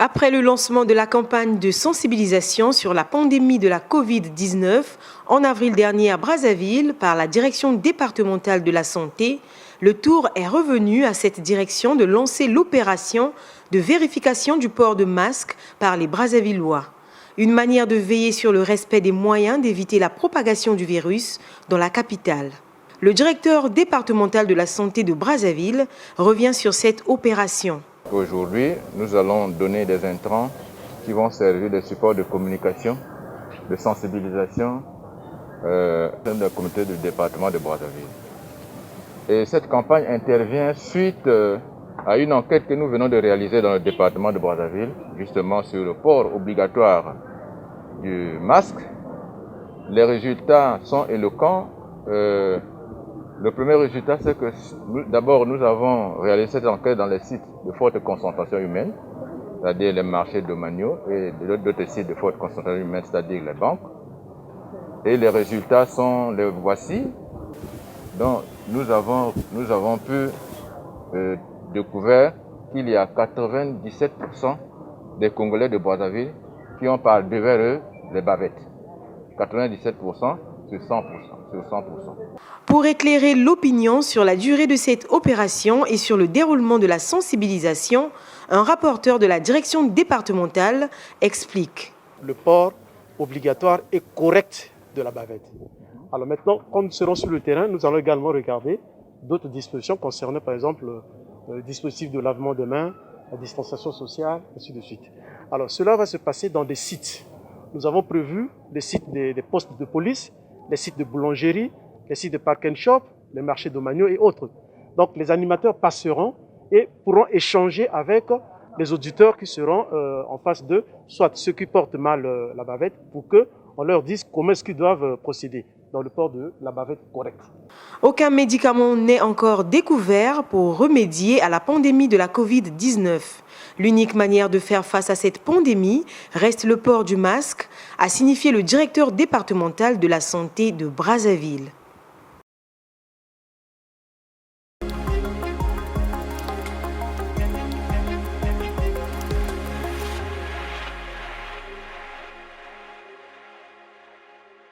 Après le lancement de la campagne de sensibilisation sur la pandémie de la Covid-19 en avril dernier à Brazzaville par la direction départementale de la santé, le tour est revenu à cette direction de lancer l'opération de vérification du port de masque par les Brazzavillois. Une manière de veiller sur le respect des moyens d'éviter la propagation du virus dans la capitale. Le directeur départemental de la santé de Brazzaville revient sur cette opération. Aujourd'hui, nous allons donner des intrants qui vont servir de support de communication, de sensibilisation dans la communauté du département de Brazzaville. Et cette campagne intervient suite à une enquête que nous venons de réaliser dans le département de Brazzaville, justement sur le port obligatoire du masque. Les résultats sont éloquents. Le premier résultat, c'est que d'abord, nous avons réalisé cette enquête dans les sites de forte concentration humaine, c'est-à-dire les marchés domaniaux et d'autres sites de forte concentration humaine, c'est-à-dire les banques. Et les résultats sont les voici. Donc, nous avons pu découvrir qu'il y a 97% des Congolais de Brazzaville qui ont par devers eux les bavettes. 97% sur 100%. Pour éclairer l'opinion sur la durée de cette opération et sur le déroulement de la sensibilisation, un rapporteur de la direction départementale explique. Le port obligatoire et correct de la bavette. Alors maintenant, quand nous serons sur le terrain, nous allons également regarder d'autres dispositions concernant par exemple le dispositif de lavement de mains, la distanciation sociale, ainsi de suite. Alors cela va se passer dans des sites. Nous avons prévu des sites des postes de police, les sites de boulangerie, les sites de park and shop, les marchés domaniaux et autres. Donc les animateurs passeront et pourront échanger avec les auditeurs qui seront en face d'eux, soit ceux qui portent mal la bavette, pour qu'on leur dise comment est-ce qu'ils doivent procéder dans le port de la bavette correcte. Aucun médicament n'est encore découvert pour remédier à la pandémie de la Covid-19. L'unique manière de faire face à cette pandémie reste le port du masque, a signifié le directeur départemental de la santé de Brazzaville.